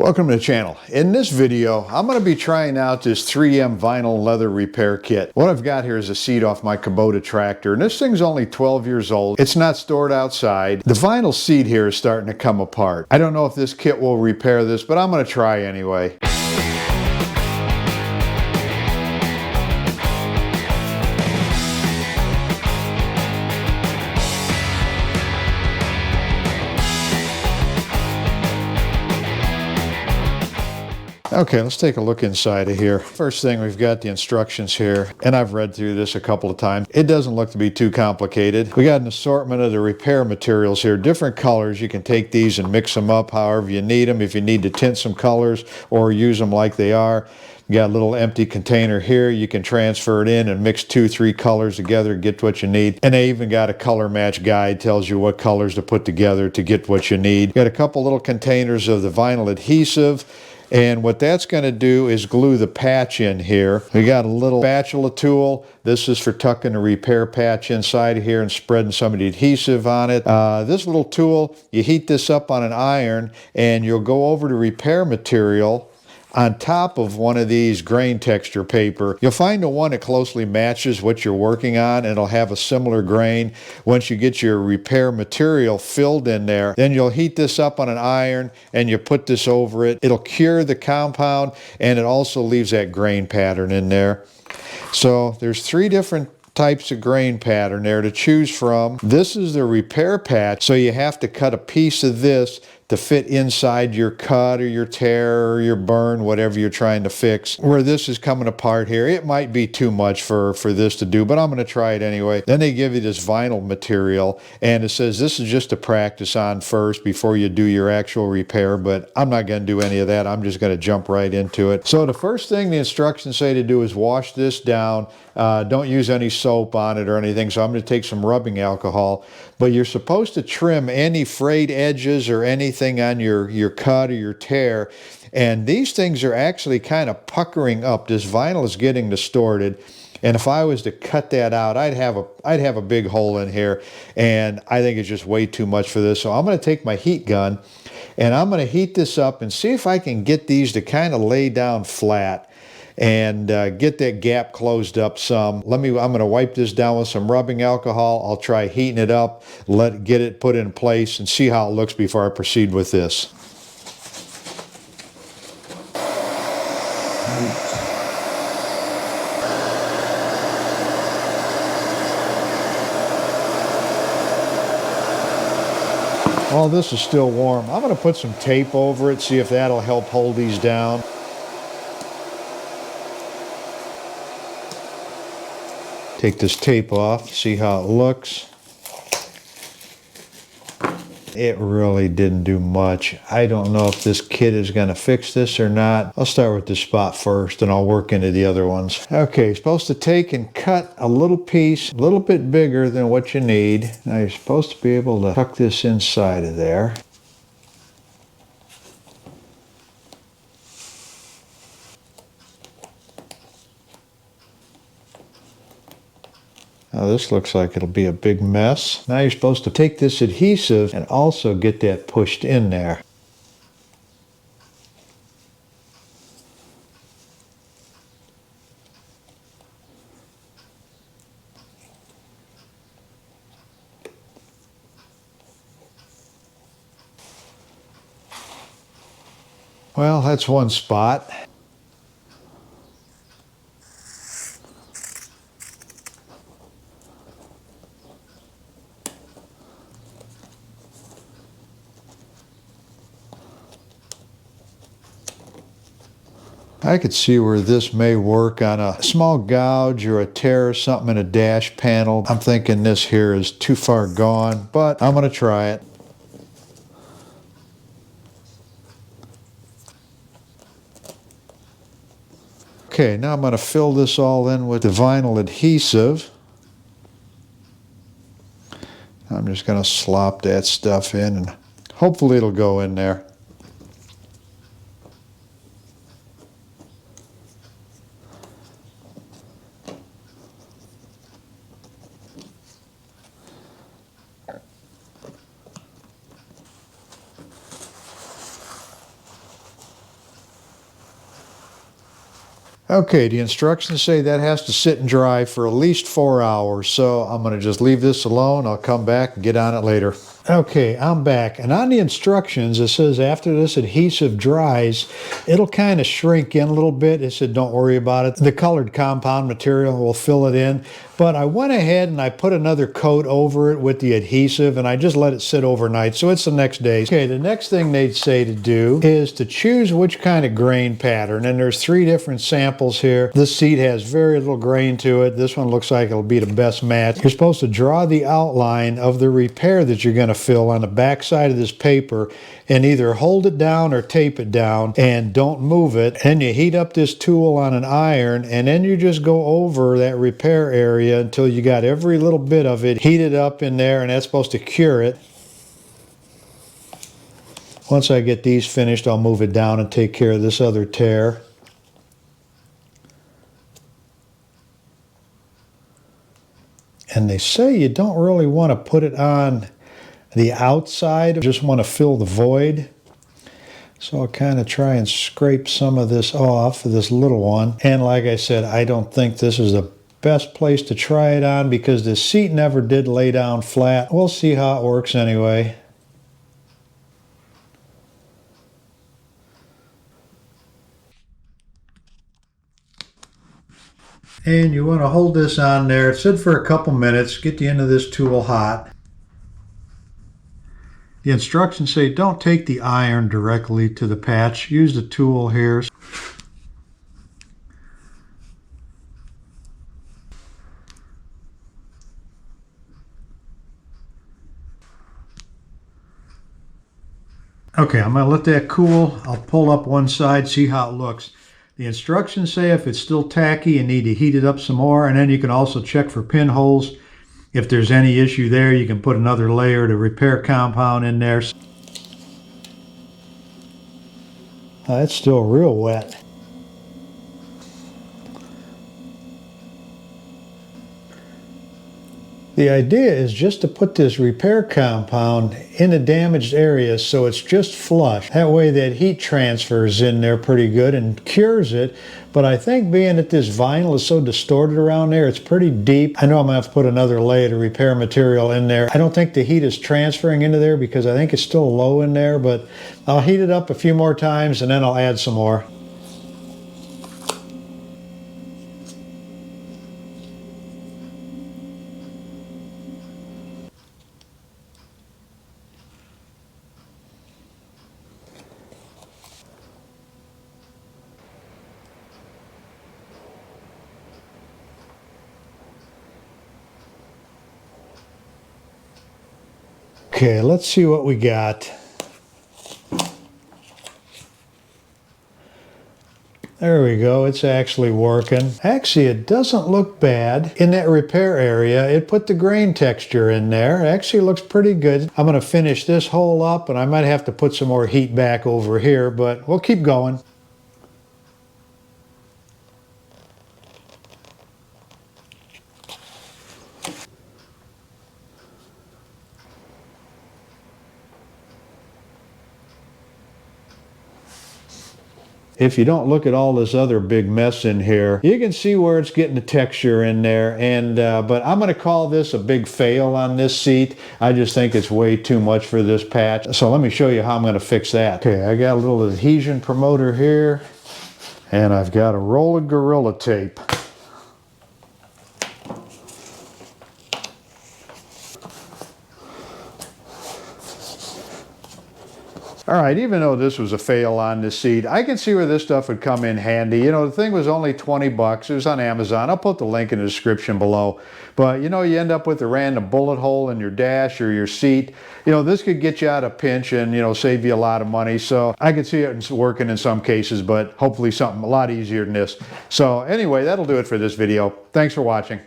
Welcome to the channel. In this video, I'm going to be trying out this 3M vinyl leather repair kit. What I've got here is a seat off my Kubota tractor, and this thing's only 12 years old. It's not stored outside. The vinyl seat here is starting to come apart. I don't know if this kit will repair this, but I'm going to try anyway. Okay, let's take a look inside of here. First thing, we've got the instructions here, and I've read through this a couple of times. It doesn't look to be too complicated. We got an assortment of the repair materials here, different colors. You can take these and mix them up however you need them. If you need to tint some colors or use them like they are. You got a little empty container here. You can transfer it in and mix 2-3 colors together, get what you need. And they even got a color match guide, tells you what colors to put together to get what you need. Got a couple little containers of the vinyl adhesive. And what that's going to do is glue the patch in here. We got a little spatula tool. This is for tucking the repair patch inside of here and spreading some of the adhesive on it. This little tool, you heat this up on an iron and you'll go over the repair material on top of one of these grain texture paper. You'll find the one that closely matches what you're working on, and it'll have a similar grain. Once you get your repair material filled in there, then you'll heat this up on an iron and you put this over it. It'll cure the compound, and it also leaves that grain pattern in there. So there's 3 different types of grain pattern there to choose from. This is the repair patch, so you have to cut a piece of this to fit inside your cut or your tear or your burn, whatever you're trying to fix. Where this is coming apart here, it might be too much for this to do, but I'm going to try it anyway. Then they give you this vinyl material, and it says this is just to practice on first before you do your actual repair, but I'm not going to do any of that. I'm just going to jump right into it. So the first thing the instructions say to do is wash this down. Don't use any soap on it or anything, so I'm going to take some rubbing alcohol. But you're supposed to trim any frayed edges or anything on your cut or your tear. And these things are actually kind of puckering up. This vinyl is getting distorted. And if I was to cut that out, I'd have a big hole in here. And I think it's just way too much for this. So I'm going to take my heat gun and I'm going to heat this up and see if I can get these to kind of lay down flat and get that gap closed up some. I'm going to wipe this down with some rubbing alcohol. I'll try heating it up, get it put in place, and see how it looks before I proceed with this. While this is still warm, I'm going to put some tape over it, see if that'll help hold these down. Take this tape off, see how it looks. It really didn't do much. I don't know if this kit is going to fix this or not. I'll start with this spot first and I'll work into the other ones. Okay, you're supposed to take and cut a little piece, a little bit bigger than what you need. Now you're supposed to be able to tuck this inside of there. Now this looks like it'll be a big mess. Now you're supposed to take this adhesive and also get that pushed in there. Well, that's one spot. I could see where this may work on a small gouge or a tear or something in a dash panel. I'm thinking this here is too far gone, but I'm going to try it. Okay, now I'm going to fill this all in with the vinyl adhesive. I'm just going to slop that stuff in and hopefully it'll go in there. Okay, the instructions say that has to sit and dry for at least 4 hours, so I'm going to just leave this alone. I'll come back and get on it later. Okay, I'm back, and on the instructions it says after this adhesive dries, it'll kind of shrink in a little bit. It said don't worry about it. The colored compound material will fill it in, but I went ahead and I put another coat over it with the adhesive, and I just let it sit overnight, so it's the next day. Okay, the next thing they'd say to do is to choose which kind of grain pattern, and there's 3 different samples here. This seat has very little grain to it. This one looks like it'll be the best match. You're supposed to draw the outline of the repair that you're going to fill on the back side of this paper and either hold it down or tape it down and don't move it. And you heat up this tool on an iron, and then you just go over that repair area until you got every little bit of it heated up in there, and that's supposed to cure it. Once I get these finished, I'll move it down and take care of this other tear. And they say you don't really want to put it on the outside, just want to fill the void. So I'll kind of try and scrape some of this off, this little one. And like I said, I don't think this is the best place to try it on because the seat never did lay down flat. We'll see how it works anyway. And you want to hold this on there, sit for a couple minutes, get the end of this tool hot. The instructions say don't take the iron directly to the patch. Use the tool here. Okay, I'm going to let that cool. I'll pull up one side, see how it looks. The instructions say if it's still tacky, you need to heat it up some more, and then you can also check for pinholes. If there's any issue there, you can put another layer to repair compound in there. That's still real wet. The idea is just to put this repair compound in a damaged area so it's just flush. That way that heat transfers in there pretty good and cures it. But I think being that this vinyl is so distorted around there, it's pretty deep. I know I'm going to have to put another layer of repair material in there. I don't think the heat is transferring into there because I think it's still low in there, but I'll heat it up a few more times and then I'll add some more. Okay, let's see what we got. There we go, it's actually working. Actually, it doesn't look bad. In that repair area, it put the grain texture in there. It actually looks pretty good. I'm going to finish this hole up, and I might have to put some more heat back over here, but we'll keep going. If you don't look at all this other big mess in here, you can see where it's getting the texture in there. And but I'm going to call this a big fail on this seat. I just think it's way too much for this patch. So let me show you how I'm going to fix that. Okay, I got a little adhesion promoter here, and I've got a roll of Gorilla Tape. All right, even though this was a fail on this seat, I can see where this stuff would come in handy. You know, the thing was only 20 bucks. It was on Amazon. I'll put the link in the description below. But, you know, you end up with a random bullet hole in your dash or your seat. You know, this could get you out of a pinch and, you know, save you a lot of money. So I could see it working in some cases, but hopefully something a lot easier than this. So anyway, that'll do it for this video. Thanks for watching.